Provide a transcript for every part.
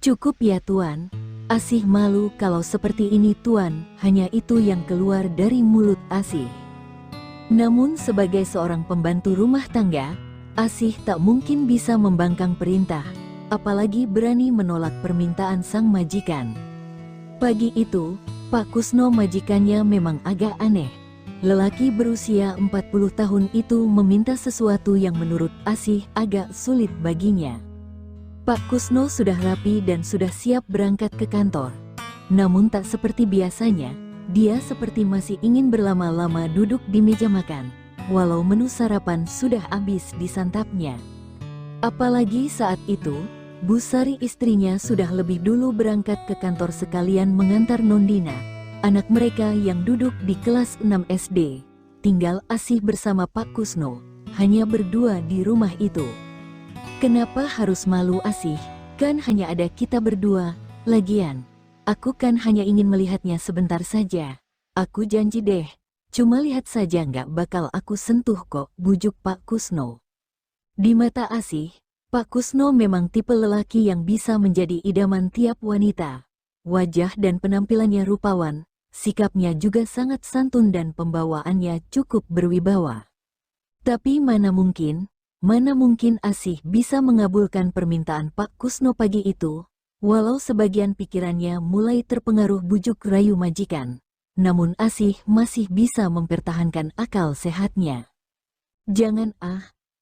Cukup ya Tuan, Asih malu kalau seperti ini Tuan, hanya itu yang keluar dari mulut Asih. Namun sebagai seorang pembantu rumah tangga, Asih tak mungkin bisa membangkang perintah, apalagi berani menolak permintaan sang majikan. Pagi itu, Pak Kusno majikannya memang agak aneh. Lelaki berusia 40 tahun itu meminta sesuatu yang menurut Asih agak sulit baginya. Pak Kusno sudah rapi dan sudah siap berangkat ke kantor. Namun tak seperti biasanya, dia seperti masih ingin berlama-lama duduk di meja makan, walau menu sarapan sudah habis disantapnya. Apalagi saat itu, Bu Sari istrinya sudah lebih dulu berangkat ke kantor sekalian mengantar Nondina, anak mereka yang duduk di kelas 6 SD. Tinggal Asih bersama Pak Kusno, hanya berdua di rumah itu. Kenapa harus malu Asih? Kan hanya ada kita berdua, lagian. Aku kan hanya ingin melihatnya sebentar saja. Aku janji deh, cuma lihat saja nggak bakal aku sentuh kok, bujuk Pak Kusno. Di mata Asih, Pak Kusno memang tipe lelaki yang bisa menjadi idaman tiap wanita. Wajah dan penampilannya rupawan, sikapnya juga sangat santun dan pembawaannya cukup berwibawa. Tapi mana mungkin Asih bisa mengabulkan permintaan Pak Kusno pagi itu, walau sebagian pikirannya mulai terpengaruh bujuk rayu majikan. Namun Asih masih bisa mempertahankan akal sehatnya. Jangan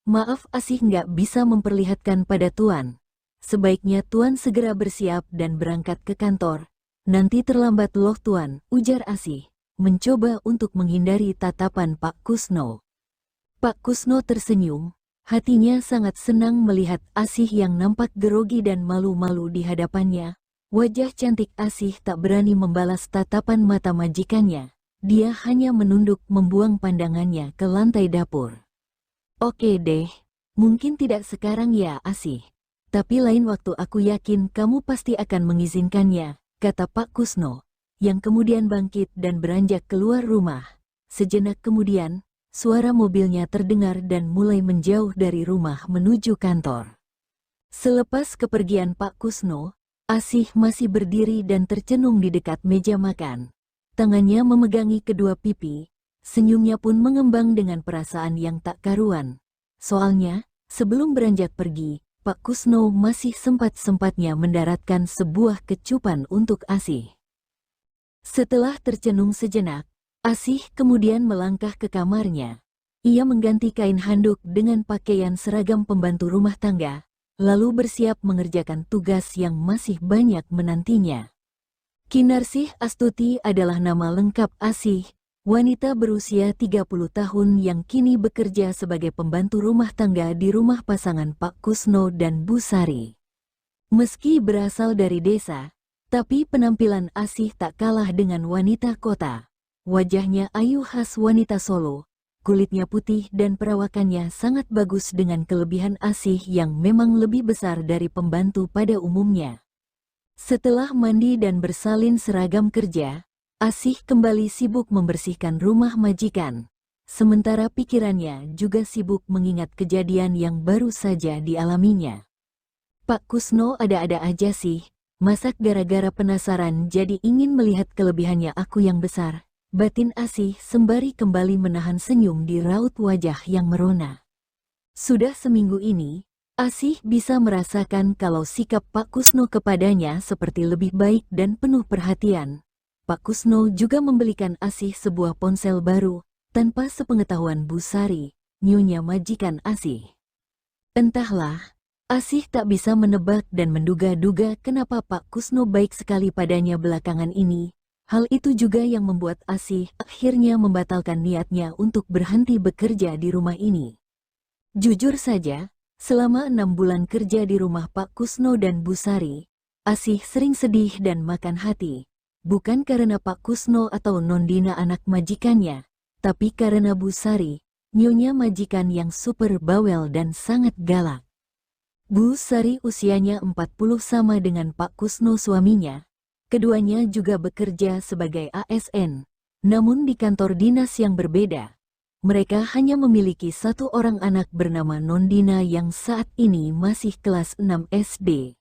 maaf Asih nggak bisa memperlihatkan pada Tuan. Sebaiknya Tuan segera bersiap dan berangkat ke kantor. Nanti terlambat loh Tuan, ujar Asih, mencoba untuk menghindari tatapan Pak Kusno. Pak Kusno tersenyum, hatinya sangat senang melihat Asih yang nampak grogi dan malu-malu di hadapannya. Wajah cantik Asih tak berani membalas tatapan mata majikannya. Dia hanya menunduk membuang pandangannya ke lantai dapur. Oke deh, mungkin tidak sekarang ya Asih. Tapi lain waktu aku yakin kamu pasti akan mengizinkannya, kata Pak Kusno, yang kemudian bangkit dan beranjak keluar rumah. Sejenak kemudian, suara mobilnya terdengar dan mulai menjauh dari rumah menuju kantor. Selepas kepergian Pak Kusno, Asih masih berdiri dan tercenung di dekat meja makan. Tangannya memegangi kedua pipi, senyumnya pun mengembang dengan perasaan yang tak karuan. Soalnya, sebelum beranjak pergi, Pak Kusno masih sempat-sempatnya mendaratkan sebuah kecupan untuk Asih. Setelah tercenung sejenak, Asih kemudian melangkah ke kamarnya. Ia mengganti kain handuk dengan pakaian seragam pembantu rumah tangga, lalu bersiap mengerjakan tugas yang masih banyak menantinya. Kinarsih Astuti adalah nama lengkap Asih, wanita berusia 30 tahun yang kini bekerja sebagai pembantu rumah tangga di rumah pasangan Pak Kusno dan Bu Sari. Meski berasal dari desa, tapi penampilan Asih tak kalah dengan wanita kota. Wajahnya ayu khas wanita Solo, kulitnya putih dan perawakannya sangat bagus dengan kelebihan Asih yang memang lebih besar dari pembantu pada umumnya. Setelah mandi dan bersalin seragam kerja, Asih kembali sibuk membersihkan rumah majikan. Sementara pikirannya juga sibuk mengingat kejadian yang baru saja dialaminya. Pak Kusno ada-ada aja sih, masak gara-gara penasaran jadi ingin melihat kelebihannya aku yang besar. Batin Asih sembari kembali menahan senyum di raut wajah yang merona. Sudah seminggu ini, Asih bisa merasakan kalau sikap Pak Kusno kepadanya seperti lebih baik dan penuh perhatian. Pak Kusno juga membelikan Asih sebuah ponsel baru, tanpa sepengetahuan Bu Sari, nyonya majikan Asih. Entahlah, Asih tak bisa menebak dan menduga-duga kenapa Pak Kusno baik sekali padanya belakangan ini. Hal itu juga yang membuat Asih akhirnya membatalkan niatnya untuk berhenti bekerja di rumah ini. Jujur saja, selama 6 bulan kerja di rumah Pak Kusno dan Bu Sari, Asih sering sedih dan makan hati. Bukan karena Pak Kusno atau Nondina anak majikannya, tapi karena Bu Sari, nyonya majikan yang super bawel dan sangat galak. Bu Sari usianya 40 sama dengan Pak Kusno suaminya. Keduanya juga bekerja sebagai ASN, namun di kantor dinas yang berbeda. Mereka hanya memiliki satu orang anak bernama Nondina yang saat ini masih kelas 6 SD.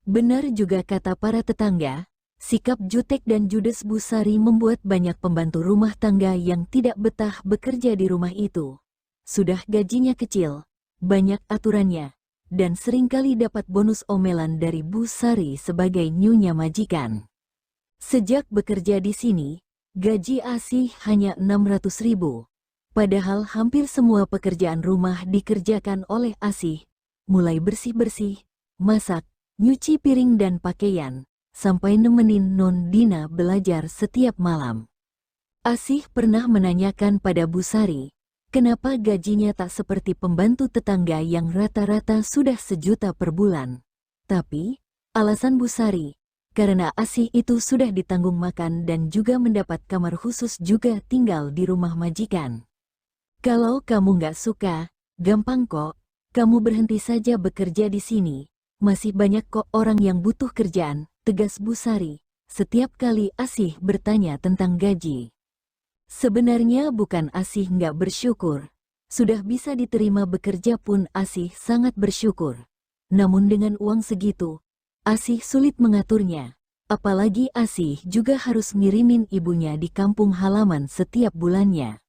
Benar juga kata para tetangga, sikap jutek dan judes Bu Sari membuat banyak pembantu rumah tangga yang tidak betah bekerja di rumah itu. Sudah gajinya kecil, banyak aturannya, dan seringkali dapat bonus omelan dari Bu Sari sebagai nyunya majikan. Sejak bekerja di sini, gaji Asih hanya 600.000. Padahal hampir semua pekerjaan rumah dikerjakan oleh Asih, mulai bersih-bersih, masak, nyuci piring dan pakaian, sampai nemenin Non Dina belajar setiap malam. Asih pernah menanyakan pada Bu Sari, kenapa gajinya tak seperti pembantu tetangga yang rata-rata sudah 1 juta per bulan. Tapi, alasan Bu Sari, karena Asih itu sudah ditanggung makan dan juga mendapat kamar khusus juga tinggal di rumah majikan. Kalau kamu nggak suka, gampang kok, kamu berhenti saja bekerja di sini. Masih banyak kok orang yang butuh kerjaan, tegas Bu Sari, setiap kali Asih bertanya tentang gaji. Sebenarnya bukan Asih nggak bersyukur, sudah bisa diterima bekerja pun Asih sangat bersyukur. Namun dengan uang segitu, Asih sulit mengaturnya, apalagi Asih juga harus ngirimin ibunya di kampung halaman setiap bulannya.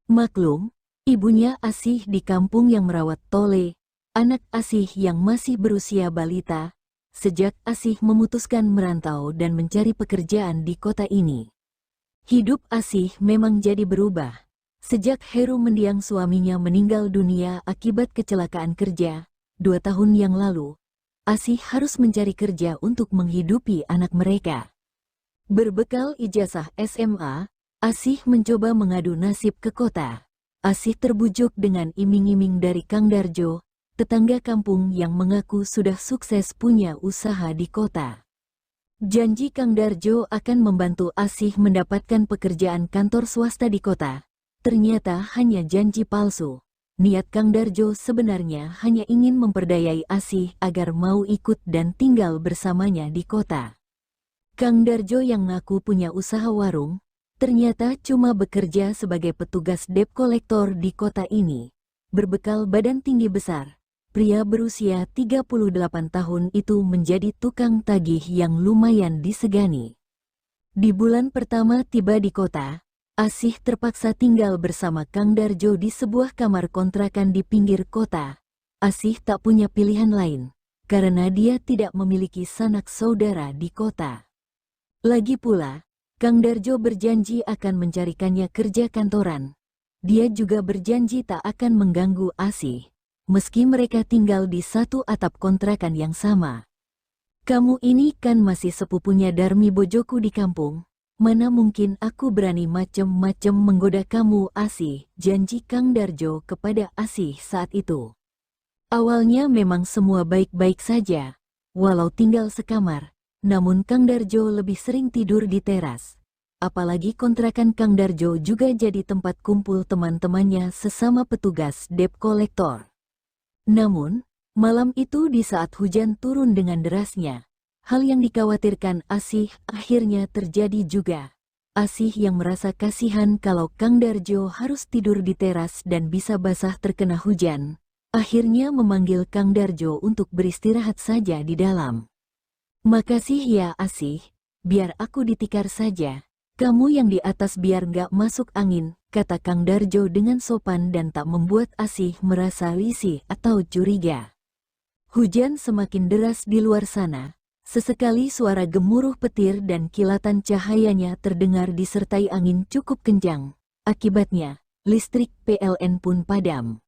Maklum, ibunya Asih di kampung yang merawat Tole, anak Asih yang masih berusia balita, sejak Asih memutuskan merantau dan mencari pekerjaan di kota ini. Hidup Asih memang jadi berubah. Sejak Heru mendiang suaminya meninggal dunia akibat kecelakaan kerja, 2 tahun yang lalu, Asih harus mencari kerja untuk menghidupi anak mereka. Berbekal ijazah SMA, Asih mencoba mengadu nasib ke kota. Asih terbujuk dengan iming-iming dari Kang Darjo, tetangga kampung yang mengaku sudah sukses punya usaha di kota. Janji Kang Darjo akan membantu Asih mendapatkan pekerjaan kantor swasta di kota. Ternyata hanya janji palsu. Niat Kang Darjo sebenarnya hanya ingin memperdayai Asih agar mau ikut dan tinggal bersamanya di kota. Kang Darjo yang ngaku punya usaha warung, ternyata cuma bekerja sebagai petugas debt collector di kota ini. Berbekal badan tinggi besar, pria berusia 38 tahun itu menjadi tukang tagih yang lumayan disegani. Di bulan pertama tiba di kota, Asih terpaksa tinggal bersama Kang Darjo di sebuah kamar kontrakan di pinggir kota. Asih tak punya pilihan lain, karena dia tidak memiliki sanak saudara di kota. Lagi pula, Kang Darjo berjanji akan mencarikannya kerja kantoran. Dia juga berjanji tak akan mengganggu Asih, meski mereka tinggal di satu atap kontrakan yang sama. Kamu ini kan masih sepupunya Darmi bojoku di kampung, mana mungkin aku berani macem-macem menggoda kamu Asih, janji Kang Darjo kepada Asih saat itu. Awalnya memang semua baik-baik saja, walau tinggal sekamar, namun Kang Darjo lebih sering tidur di teras. Apalagi kontrakan Kang Darjo juga jadi tempat kumpul teman-temannya sesama petugas debt collector. Namun, malam itu di saat hujan turun dengan derasnya, hal yang dikhawatirkan Asih akhirnya terjadi juga. Asih yang merasa kasihan kalau Kang Darjo harus tidur di teras dan bisa basah terkena hujan, akhirnya memanggil Kang Darjo untuk beristirahat saja di dalam. Makasih ya Asih, biar aku ditikar saja. Kamu yang di atas biar nggak masuk angin, kata Kang Darjo dengan sopan dan tak membuat Asih merasa risih atau curiga. Hujan semakin deras di luar sana. Sesekali suara gemuruh petir dan kilatan cahayanya terdengar disertai angin cukup kencang. Akibatnya, listrik PLN pun padam.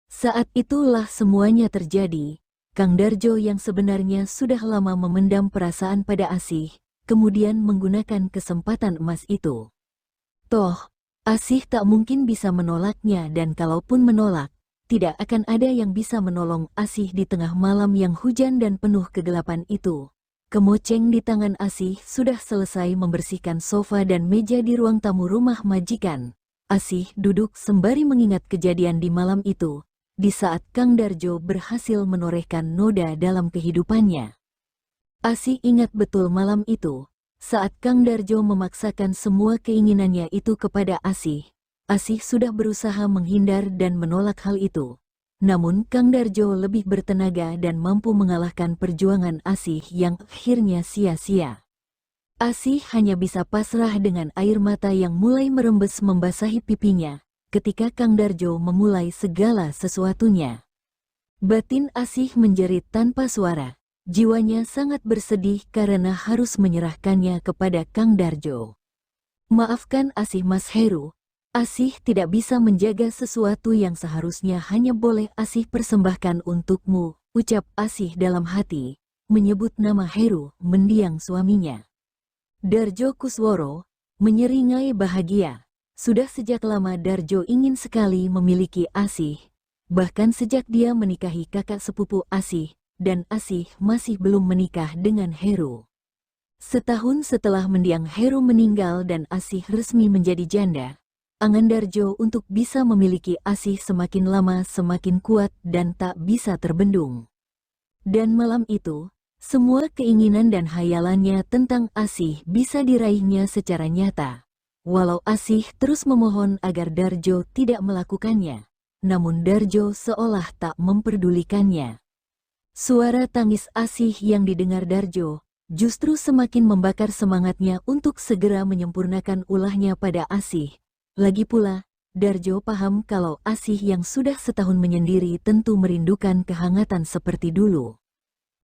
Saat itulah semuanya terjadi. Kang Darjo yang sebenarnya sudah lama memendam perasaan pada Asih, kemudian menggunakan kesempatan emas itu. Toh, Asih tak mungkin bisa menolaknya dan kalaupun menolak, tidak akan ada yang bisa menolong Asih di tengah malam yang hujan dan penuh kegelapan itu. Kemoceng di tangan Asih sudah selesai membersihkan sofa dan meja di ruang tamu rumah majikan. Asih duduk sembari mengingat kejadian di malam itu, di saat Kang Darjo berhasil menorehkan noda dalam kehidupannya. Asih ingat betul malam itu, saat Kang Darjo memaksakan semua keinginannya itu kepada Asih. Asih sudah berusaha menghindar dan menolak hal itu. namun Kang Darjo lebih bertenaga dan mampu mengalahkan perjuangan Asih yang akhirnya sia-sia. Asih hanya bisa pasrah dengan air mata yang mulai merembes membasahi pipinya ketika Kang Darjo memulai segala sesuatunya. Batin Asih menjerit tanpa suara. Jiwanya sangat bersedih karena harus menyerahkannya kepada Kang Darjo. Maafkan Asih Mas Heru, Asih tidak bisa menjaga sesuatu yang seharusnya hanya boleh Asih persembahkan untukmu, ucap Asih dalam hati, menyebut nama Heru, mendiang suaminya. Darjo Kusworo menyeringai bahagia. Sudah sejak lama Darjo ingin sekali memiliki Asih, bahkan sejak dia menikahi kakak sepupu Asih, dan Asih masih belum menikah dengan Heru. Setahun setelah mendiang Heru meninggal dan Asih resmi menjadi janda, angan Darjo untuk bisa memiliki Asih semakin lama semakin kuat dan tak bisa terbendung. Dan malam itu, semua keinginan dan hayalannya tentang Asih bisa diraihnya secara nyata. Walau Asih terus memohon agar Darjo tidak melakukannya, namun Darjo seolah tak memperdulikannya. Suara tangis Asih yang didengar Darjo justru semakin membakar semangatnya untuk segera menyempurnakan ulahnya pada Asih. Lagi pula, Darjo paham kalau Asih yang sudah setahun menyendiri tentu merindukan kehangatan seperti dulu.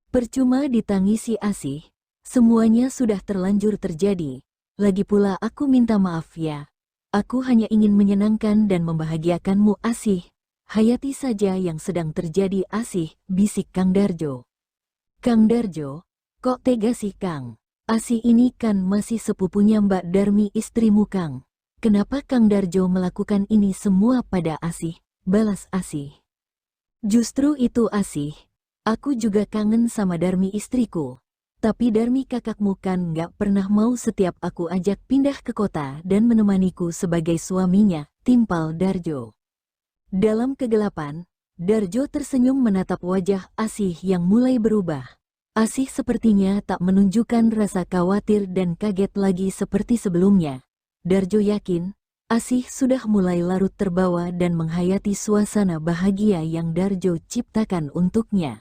Percuma ditangisi Asih, semuanya sudah terlanjur terjadi. Lagi pula aku minta maaf ya. Aku hanya ingin menyenangkan dan membahagiakanmu Asih. Hayati saja yang sedang terjadi Asih, bisik Kang Darjo. Kang Darjo, kok tega sih Kang? Asih ini kan masih sepupunya Mbak Darmi istrimu Kang. Kenapa Kang Darjo melakukan ini semua pada Asih? Balas Asih. Justru itu Asih, aku juga kangen sama Darmi istriku. Tapi Darmi kakakmu kan gak pernah mau setiap aku ajak pindah ke kota dan menemaniku sebagai suaminya, timpal Darjo. Dalam kegelapan, Darjo tersenyum menatap wajah Asih yang mulai berubah. Asih sepertinya tak menunjukkan rasa khawatir dan kaget lagi seperti sebelumnya. Darjo yakin, Asih sudah mulai larut terbawa dan menghayati suasana bahagia yang Darjo ciptakan untuknya.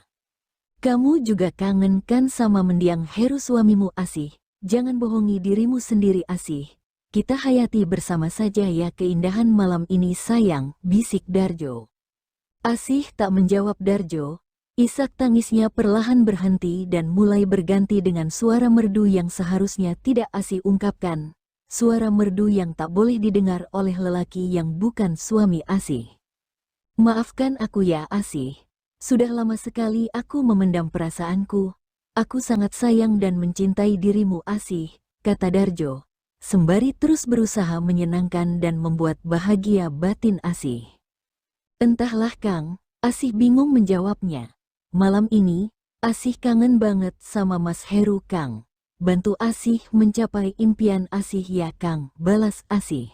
Kamu juga kangen kan sama mendiang Heru suamimu Asih? Jangan bohongi dirimu sendiri Asih. Kita hayati bersama saja ya keindahan malam ini sayang, bisik Darjo. Asih tak menjawab Darjo. Isak tangisnya perlahan berhenti dan mulai berganti dengan suara merdu yang seharusnya tidak Asih ungkapkan. Suara merdu yang tak boleh didengar oleh lelaki yang bukan suami Asih. Maafkan aku ya Asih. Sudah lama sekali aku memendam perasaanku. Aku sangat sayang dan mencintai dirimu Asih, kata Darjo, sembari terus berusaha menyenangkan dan membuat bahagia batin Asih. Entahlah Kang, Asih bingung menjawabnya. Malam ini, Asih kangen banget sama Mas Heru Kang. Bantu Asih mencapai impian Asih ya Kang, balas Asih.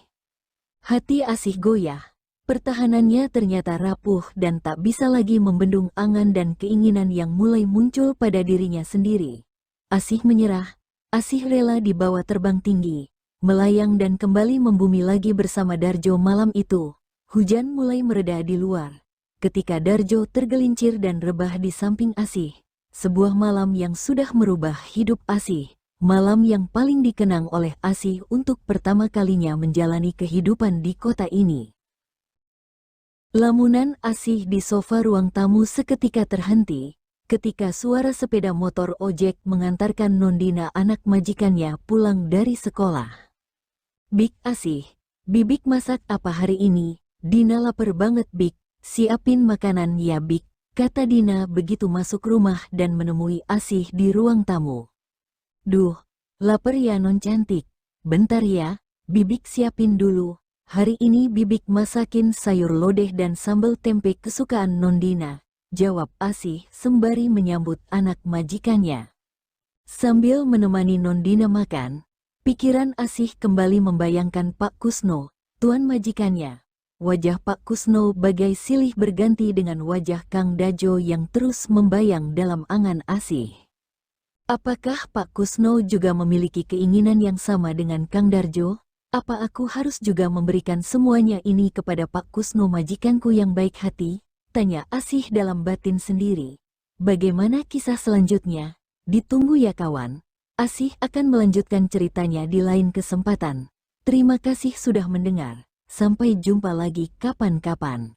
Hati Asih goyah. Pertahanannya ternyata rapuh dan tak bisa lagi membendung angan dan keinginan yang mulai muncul pada dirinya sendiri. Asih menyerah, Asih rela dibawa terbang tinggi, melayang dan kembali membumi lagi bersama Darjo malam itu. Hujan mulai mereda di luar. Ketika Darjo tergelincir dan rebah di samping Asih, sebuah malam yang sudah merubah hidup Asih, malam yang paling dikenang oleh Asih untuk pertama kalinya menjalani kehidupan di kota ini. Lamunan Asih di sofa ruang tamu seketika terhenti, ketika suara sepeda motor ojek mengantarkan Nondina anak majikannya pulang dari sekolah. Bik Asih, Bibik masak apa hari ini? Dina lapar banget Bik. Siapin makanan ya Bik, kata Dina begitu masuk rumah dan menemui Asih di ruang tamu. Duh, lapar ya non cantik. Bentar ya, Bibik siapin dulu. Hari ini Bibik masakin sayur lodeh dan sambal tempe kesukaan Nondina, jawab Asih sembari menyambut anak majikannya. Sambil menemani Nondina makan, pikiran Asih kembali membayangkan Pak Kusno, tuan majikannya. Wajah Pak Kusno bagai silih berganti dengan wajah Kang Darjo yang terus membayang dalam angan Asih. Apakah Pak Kusno juga memiliki keinginan yang sama dengan Kang Darjo? Apa aku harus juga memberikan semuanya ini kepada Pak Kusno majikanku yang baik hati? Tanya Asih dalam batin sendiri. Bagaimana kisah selanjutnya? Ditunggu ya kawan. Asih akan melanjutkan ceritanya di lain kesempatan. Terima kasih sudah mendengar. Sampai jumpa lagi kapan-kapan.